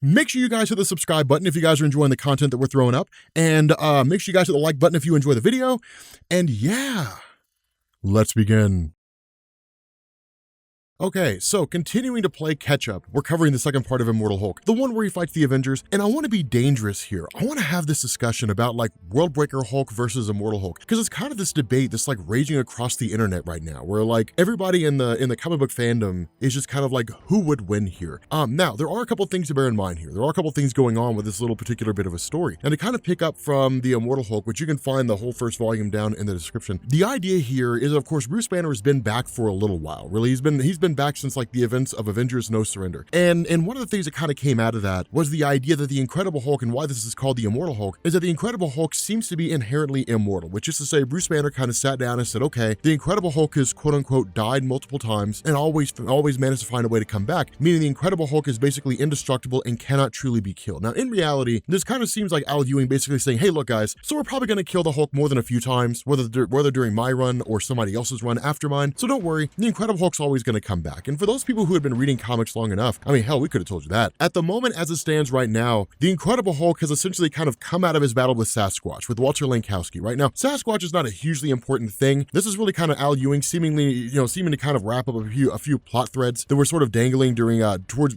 Make sure you guys hit the subscribe button if you guys are enjoying the content that we're throwing up. And make sure you guys hit the like button if you enjoy the video. And yeah, let's begin. Okay, so continuing to play catch up, we're covering the second part of Immortal Hulk, the one where he fights the Avengers, and I want to be dangerous here. I want to have this discussion about like Worldbreaker Hulk versus Immortal Hulk, because it's kind of this debate that's like raging across the internet right now, where like everybody in the comic book fandom is just kind of like, who would win here? Now there are a couple things to bear in mind here. There are a couple things going on with this little particular bit of a story, and to kind of pick up from the Immortal Hulk, which you can find the whole first volume down in the description. The idea here is, of course, Bruce Banner has been back for a little while. Really, he's been back since like the events of Avengers No Surrender. And one of the things that kind of came out of that was the idea that the Incredible Hulk, and why this is called the Immortal Hulk, is that the Incredible Hulk seems to be inherently immortal, which is to say Bruce Banner kind of sat down and said, okay, the Incredible Hulk has quote unquote died multiple times and always managed to find a way to come back, meaning the Incredible Hulk is basically indestructible and cannot truly be killed. Now, in reality, this kind of seems like Al Ewing basically saying, hey, look guys, so we're probably going to kill the Hulk more than a few times, whether during my run or somebody else's run after mine. So don't worry, the Incredible Hulk's always going to come back. And for those people who have been reading comics long enough, I mean, hell, we could have told you that. At the moment, as it stands right now, the Incredible Hulk has essentially kind of come out of his battle with Sasquatch, with Walter Lankowski. Right now, Sasquatch is not a hugely important thing. This is really kind of Al Ewing seeming to kind of wrap up a few plot threads that were sort of dangling during towards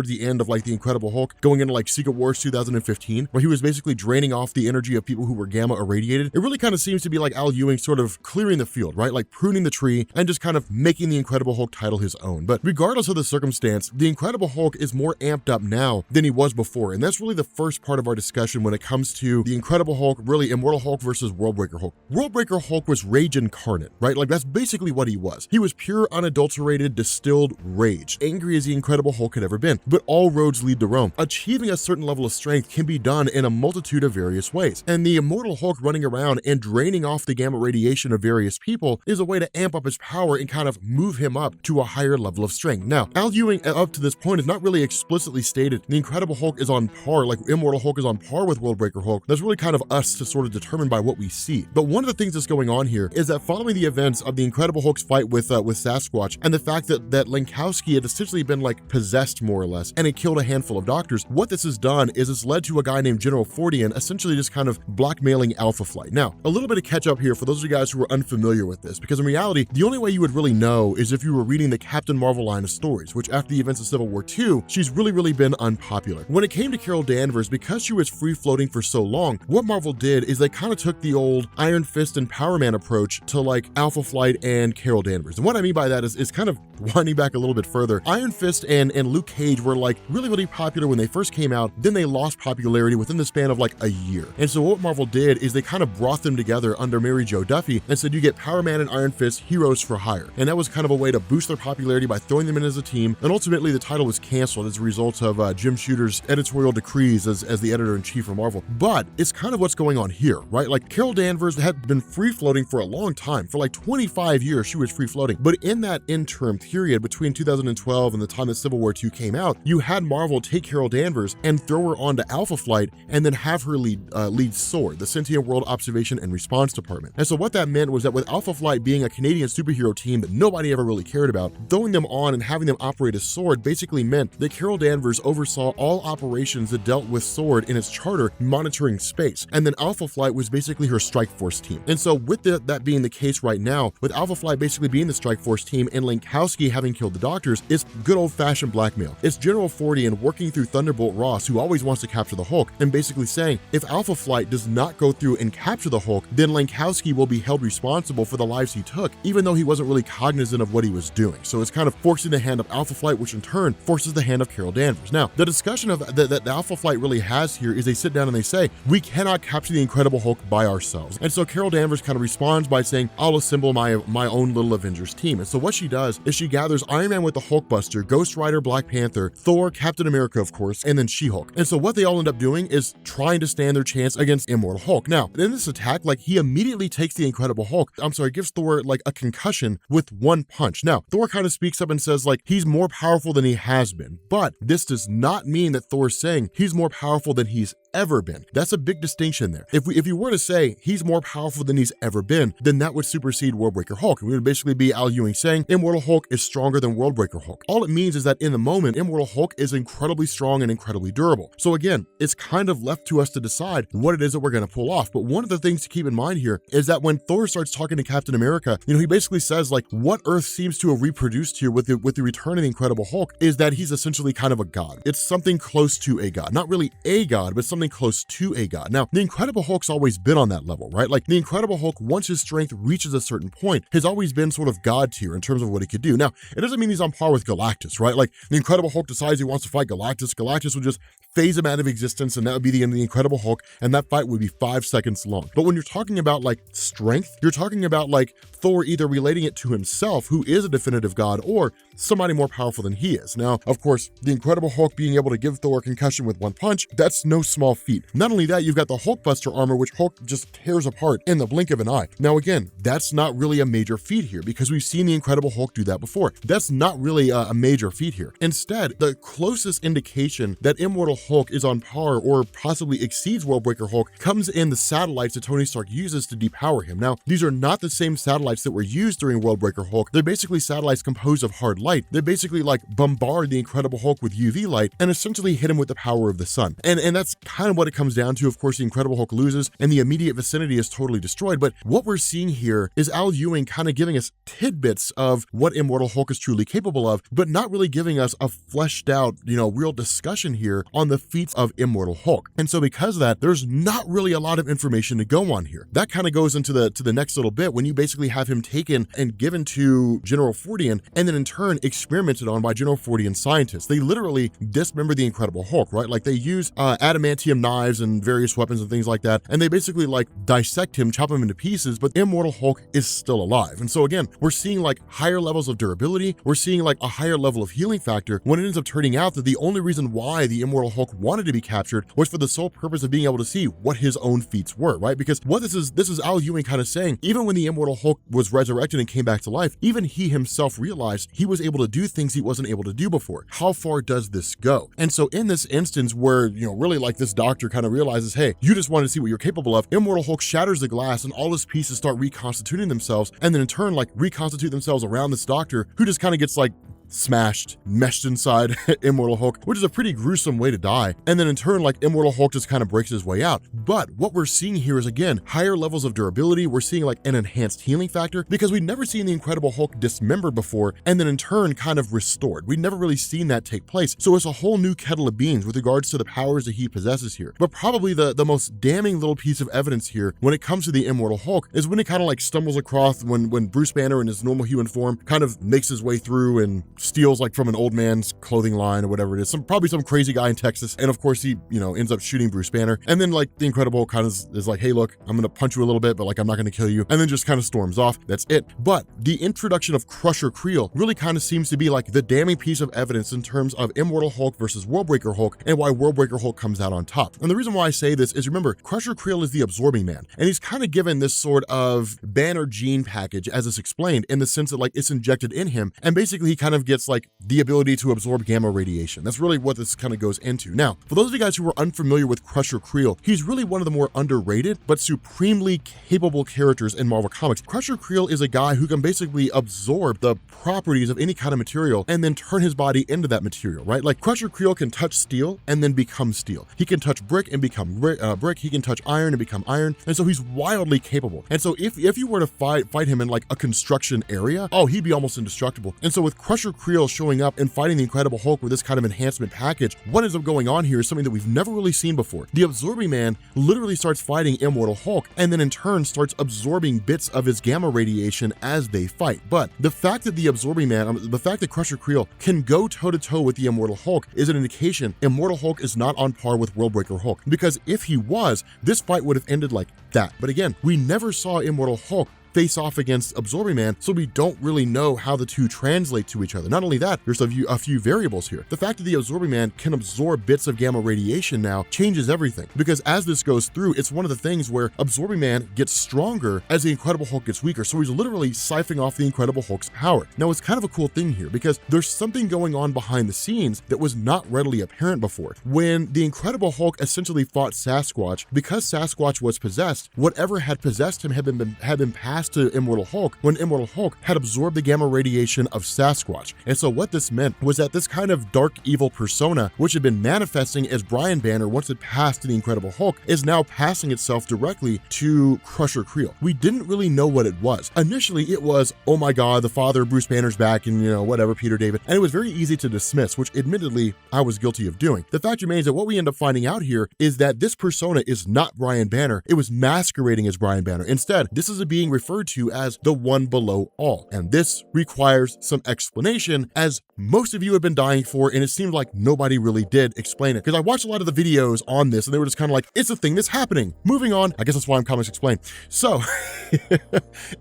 the end of like the Incredible Hulk, going into like Secret Wars 2015, where he was basically draining off the energy of people who were gamma irradiated. It really kind of seems to be like Al Ewing sort of clearing the field, right? Like pruning the tree and just kind of making the Incredible Hulk title his own. But regardless of the circumstance, the Incredible Hulk is more amped up now than he was before. And that's really the first part of our discussion when it comes to the Incredible Hulk, really Immortal Hulk versus Worldbreaker Hulk. Worldbreaker Hulk was rage incarnate, right? Like that's basically what he was. He was pure, unadulterated, distilled rage, angry as the Incredible Hulk had ever been. But all roads lead to Rome. Achieving a certain level of strength can be done in a multitude of various ways. And the Immortal Hulk running around and draining off the gamma radiation of various people is a way to amp up his power and kind of move him up to a higher level of strength. Now, Al Ewing, up to this point, is not really explicitly stated the Incredible Hulk is on par, like Immortal Hulk is on par with Worldbreaker Hulk. That's really kind of us to sort of determine by what we see. But one of the things that's going on here is that following the events of the Incredible Hulk's fight with Sasquatch, and the fact that Lankowski had essentially been like possessed more or less, and it killed a handful of doctors, what this has done is it's led to a guy named General Fordian essentially just kind of blackmailing Alpha Flight. Now, a little bit of catch up here for those of you guys who are unfamiliar with this, because in reality, the only way you would really know is if you were reading the Captain Marvel line of stories, which after the events of Civil War II, she's really been unpopular. When it came to Carol Danvers, because she was free-floating for so long, what Marvel did is they kind of took the old Iron Fist and Power Man approach to like Alpha Flight and Carol Danvers. And what I mean by that is kind of winding back a little bit further. Iron Fist and Luke Cage were like really popular when they first came out, then they lost popularity within the span of like a year. And so what Marvel did is they kind of brought them together under Mary Jo Duffy and said you get Power Man and Iron Fist heroes for hire. And that was kind of a way to boost their popularity by throwing them in as a team. And ultimately the title was canceled as a result of Jim Shooter's editorial decrees as the editor-in-chief for Marvel. But it's kind of what's going on here, right? Like Carol Danvers had been free-floating for a long time. For like 25 years, she was free-floating. But in that interim period between 2012 and the time that Civil War II came out, you had Marvel take Carol Danvers and throw her onto Alpha Flight and then have her lead SWORD, the Sentient World Observation and Response Department. And so what that meant was that with Alpha Flight being a Canadian superhero team that nobody ever really cared about, throwing them on and having them operate as SWORD basically meant that Carol Danvers oversaw all operations that dealt with SWORD in its charter monitoring space. And then Alpha Flight was basically her strike force team. And so with that being the case right now, with Alpha Flight basically being the strike force team and Lankowski having killed the doctors, it's good old-fashioned blackmail. It's General Fordian working through Thunderbolt Ross, who always wants to capture the Hulk, and basically saying, if Alpha Flight does not go through and capture the Hulk, then Lankowski will be held responsible for the lives he took, even though he wasn't really cognizant of what he was doing. So it's kind of forcing the hand of Alpha Flight, which in turn forces the hand of Carol Danvers. Now, the discussion of that Alpha Flight really has here is they sit down and they say, we cannot capture the Incredible Hulk by ourselves. And so Carol Danvers kind of responds by saying, I'll assemble my own little Avengers team. And so what she does is she gathers Iron Man with the Hulkbuster, Ghost Rider, Black Panther, Thor, Captain America, of course, and then She-Hulk. And so what they all end up doing is trying to stand their chance against Immortal Hulk. Now, in this attack, like he immediately takes the Incredible Hulk, gives Thor like a concussion with one punch. Now, Thor kind of speaks up and says like he's more powerful than he has been, but this does not mean that Thor's saying he's more powerful than he's ever been. That's a big distinction there. If you were to say he's more powerful than he's ever been, then that would supersede Worldbreaker Hulk. And we would basically be Al Ewing saying Immortal Hulk is stronger than Worldbreaker Hulk. All it means is that in the moment, Immortal Hulk is incredibly strong and incredibly durable. So again, it's kind of left to us to decide what it is that we're going to pull off. But one of the things to keep in mind here is that when Thor starts talking to Captain America, he basically says like what Earth seems to have reproduced here with the return of the Incredible Hulk is that he's essentially kind of a god. It's something close to a god, not really a god, but something close to a god. Now, the Incredible Hulk's always been on that level, right? Like the Incredible Hulk, once his strength reaches a certain point, has always been sort of god tier in terms of what he could do. Now, it doesn't mean he's on par with Galactus, right? Like the Incredible Hulk decides he wants to fight Galactus. Galactus would just phase him out of existence, and that would be the end of the Incredible Hulk, and that fight would be 5 seconds long. But when you're talking about like strength, you're talking about like Thor either relating it to himself, who is a definitive god, or somebody more powerful than he is. Now, of course, the Incredible Hulk being able to give Thor a concussion with one punch, that's no small feat. Not only that, you've got the Hulkbuster armor, which Hulk just tears apart in the blink of an eye. Now, again, that's not really a major feat here because we've seen the Incredible Hulk do that before. That's not really a major feat here. Instead, the closest indication that Immortal Hulk is on par or possibly exceeds Worldbreaker Hulk comes in the satellites that Tony Stark uses to depower him. Now, these are not the same satellites that were used during Worldbreaker Hulk. They're basically satellites composed of hard light. They basically like bombard the Incredible Hulk with UV light and essentially hit him with the power of the sun. And that's kind of what it comes down to. Of course, the Incredible Hulk loses and the immediate vicinity is totally destroyed. But what we're seeing here is Al Ewing kind of giving us tidbits of what Immortal Hulk is truly capable of, but not really giving us a fleshed out, real discussion here on the feats of Immortal Hulk. And so because of that, there's not really a lot of information to go on here. That kind of goes into the next little bit when you basically have him taken and given to General Fordian and then in turn experimented on by General Fordian scientists. They literally dismember the Incredible Hulk, right? Like they use adamantium knives and various weapons and things like that, and they basically like dissect him, chop him into pieces, but Immortal Hulk is still alive. And so again, we're seeing like higher levels of durability, we're seeing like a higher level of healing factor when it ends up turning out that the only reason why the Immortal Hulk wanted to be captured was for the sole purpose of being able to see what his own feats were, right? Because what this is Al Ewing kind of saying, even when the Immortal Hulk was resurrected and came back to life, even he himself realized he was able to do things he wasn't able to do before. How far does this go? And so in this instance where, really like this doctor kind of realizes, hey, you just wanted to see what you're capable of, Immortal Hulk shatters the glass and all his pieces start reconstituting themselves, and then in turn like reconstitute themselves around this doctor who just kind of gets like smashed, meshed inside Immortal Hulk, which is a pretty gruesome way to die. And then in turn, like Immortal Hulk just kind of breaks his way out. But what we're seeing here is again, higher levels of durability. We're seeing like an enhanced healing factor because we'd never seen the Incredible Hulk dismembered before and then in turn kind of restored. We'd never really seen that take place. So it's a whole new kettle of beans with regards to the powers that he possesses here. But probably the most damning little piece of evidence here when it comes to the Immortal Hulk is when it kind of like stumbles across when Bruce Banner in his normal human form kind of makes his way through and steals like from an old man's clothing line or whatever it is, probably some crazy guy in Texas, and of course he ends up shooting Bruce Banner, and then like the Incredible Hulk kind of is like, hey look, I'm gonna punch you a little bit, but like I'm not gonna kill you, and then just kind of storms off. That's it. But the introduction of Crusher Creel really kind of seems to be like the damning piece of evidence in terms of Immortal Hulk versus Worldbreaker Hulk and why Worldbreaker Hulk comes out on top. And the reason why I say this is, remember, Crusher Creel is the absorbing man, and he's kind of given this sort of Banner gene package as it's explained in the sense that like it's injected in him, and basically he kind of gets like the ability to absorb gamma radiation. That's really what this kind of goes into. Now, for those of you guys who are unfamiliar with Crusher Creel, he's really one of the more underrated but supremely capable characters in Marvel Comics. Crusher Creel is a guy who can basically absorb the properties of any kind of material and then turn his body into that material, right? Like Crusher Creel can touch steel and then become steel. He can touch brick and become brick. He can touch iron and become iron. And so he's wildly capable. And so if you were to fight him in like a construction area, oh, he'd be almost indestructible. And so with Crusher Creel showing up and fighting the Incredible Hulk with this kind of enhancement package, what ends up going on here is something that we've never really seen before. The Absorbing Man literally starts fighting Immortal Hulk and then in turn starts absorbing bits of his gamma radiation as they fight. But the fact that the Absorbing Man, the fact that Crusher Creel can go toe-to-toe with the Immortal Hulk is an indication Immortal Hulk is not on par with Worldbreaker Hulk, because if he was, this fight would have ended like that. But again, we never saw Immortal Hulk face off against Absorbing Man, so we don't really know how the two translate to each other. Not only that, there's a few variables here. The fact that the Absorbing Man can absorb bits of gamma radiation now changes everything, because as this goes through, it's one of the things where Absorbing Man gets stronger as the Incredible Hulk gets weaker, so he's literally siphoning off the Incredible Hulk's power. Now, it's kind of a cool thing here, because there's something going on behind the scenes that was not readily apparent before. When the Incredible Hulk essentially fought Sasquatch, because Sasquatch was possessed, whatever had possessed him had been passed to Immortal Hulk, when Immortal Hulk had absorbed the gamma radiation of Sasquatch. And so what this meant was that this kind of dark evil persona, which had been manifesting as Brian Banner once it passed to the Incredible Hulk, is now passing itself directly to Crusher Creel. We didn't really know what it was. Initially, it was, oh my god, the father of Bruce Banner's back, and whatever, Peter David. And it was very easy to dismiss, which admittedly I was guilty of doing. The fact remains that what we end up finding out here is that this persona is not Brian Banner. It was masquerading as Brian Banner. Instead, this is being referred to as the one below all. And this requires some explanation, as most of you have been dying for, and it seemed like nobody really did explain it. Because I watched a lot of the videos on this, and they were just kind of like, it's a thing that's happening. Moving on, I guess that's why I'm Comics Explained. So,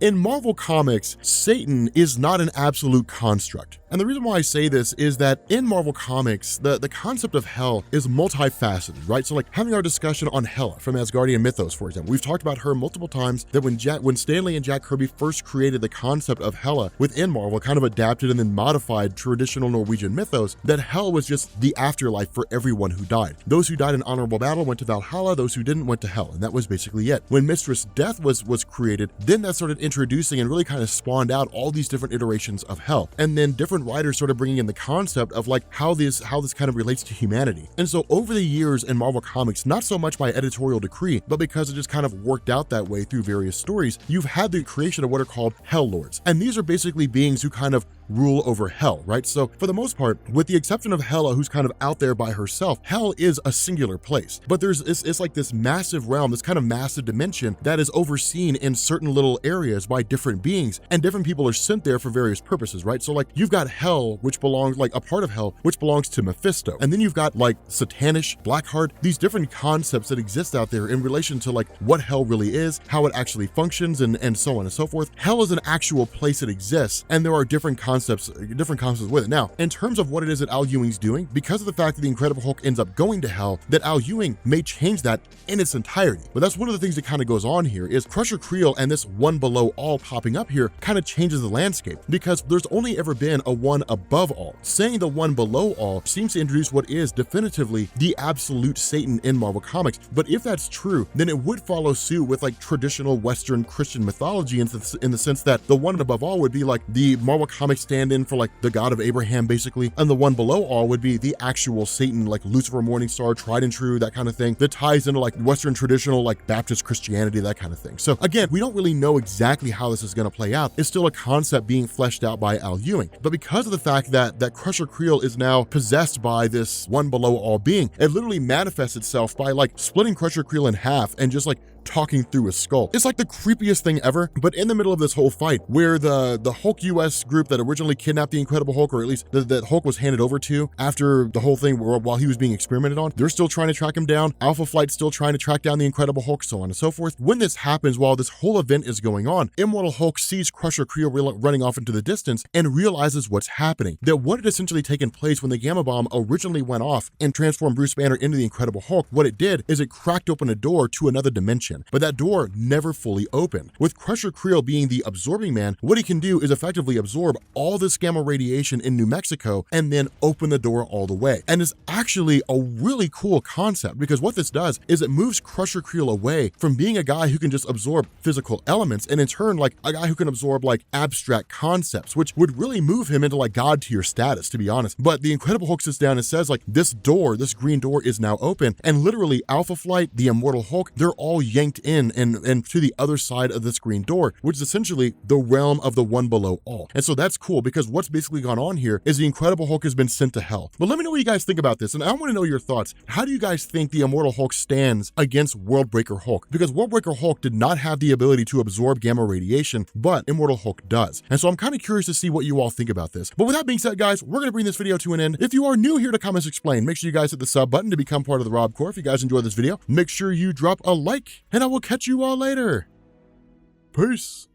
in Marvel Comics, Satan is not an absolute construct. And the reason why I say this is that in Marvel Comics, the concept of hell is multifaceted, right? So like having our discussion on Hela from Asgardian mythos, for example, we've talked about her multiple times, that when Stanley and Jack Kirby first created the concept of Hela within Marvel, kind of adapted and then modified traditional Norwegian mythos, that hell was just the afterlife for everyone who died. Those who died in honorable battle went to Valhalla, those who didn't went to hell, and that was basically it. When Mistress Death was created, then that started introducing and really kind of spawned out all these different iterations of hell. And then different writers started bringing in the concept of like how this kind of relates to humanity. And so over the years in Marvel Comics, not so much by editorial decree, but because it just kind of worked out that way through various stories, you've had the creation of what are called Hell Lords. And these are basically beings who kind of rule over hell, right? So for the most part, with the exception of Hela, who's kind of out there by herself, hell is a singular place. But it's like this massive realm, this kind of massive dimension that is overseen in certain little areas by different beings, and different people are sent there for various purposes, right? So like you've got hell, which belongs, like a part of hell, which belongs to Mephisto. And then you've got like Satanish, Blackheart, these different concepts that exist out there in relation to like what hell really is, how it actually functions, and so on and so forth. Hell is an actual place that exists, and there are different concepts with it. Now, in terms of what it is that Al Ewing's doing, because of the fact that the Incredible Hulk ends up going to hell, that Al Ewing may change that in its entirety. But that's one of the things that kind of goes on here, is Crusher Creel and this one below all popping up here kind of changes the landscape, because there's only ever been a one above all. Saying the one below all seems to introduce what is definitively the absolute Satan in Marvel Comics. But if that's true, then it would follow suit with like traditional Western Christian mythology in the sense that the one above all would be like the Marvel Comics stand in for like the God of Abraham, basically, and the one below all would be the actual Satan, like Lucifer, Morningstar, tried and true, that kind of thing, that ties into like Western traditional like Baptist Christianity, that kind of thing. So again, we don't really know exactly how this is going to play out. It's still a concept being fleshed out by Al Ewing. But because of the fact that Crusher Creel is now possessed by this one below all being, it literally manifests itself by like splitting Crusher Creel in half and just like talking through his skull. It's like the creepiest thing ever. But in the middle of this whole fight, where the Hulk US group that originally kidnapped the Incredible Hulk, or at least that Hulk was handed over to after the whole thing while he was being experimented on, they're still trying to track him down. Alpha Flight's still trying to track down the Incredible Hulk, so on and so forth. When this happens, while this whole event is going on, Immortal Hulk sees Crusher Creel running off into the distance and realizes what's happening. That what had essentially taken place when the Gamma Bomb originally went off and transformed Bruce Banner into the Incredible Hulk, what it did is it cracked open a door to another dimension. But that door never fully opened. With Crusher Creel being the absorbing man, what he can do is effectively absorb all this gamma radiation in New Mexico and then open the door all the way. And it's actually a really cool concept, because what this does is it moves Crusher Creel away from being a guy who can just absorb physical elements, and in turn like a guy who can absorb like abstract concepts, which would really move him into like god tier status, to be honest. But the Incredible Hulk sits down and says like, this door, this green door is now open, and literally Alpha Flight, the Immortal Hulk, they're all yanked in and to the other side of this green door, which is essentially the realm of the one below all. And so that's cool, because what's basically gone on here is the Incredible Hulk has been sent to hell. But let me know what you guys think about this, and I want to know your thoughts. How do you guys think the Immortal Hulk stands against Worldbreaker Hulk? Because Worldbreaker Hulk did not have the ability to absorb gamma radiation, but Immortal Hulk does. And so I'm kind of curious to see what you all think about this. But with that being said, guys, we're going to bring this video to an end. If you are new here to Comics Explained, make sure you guys hit the sub button to become part of the Rob Corps. If you guys enjoyed this video, make sure you drop a like, and I will catch you all later. Peace.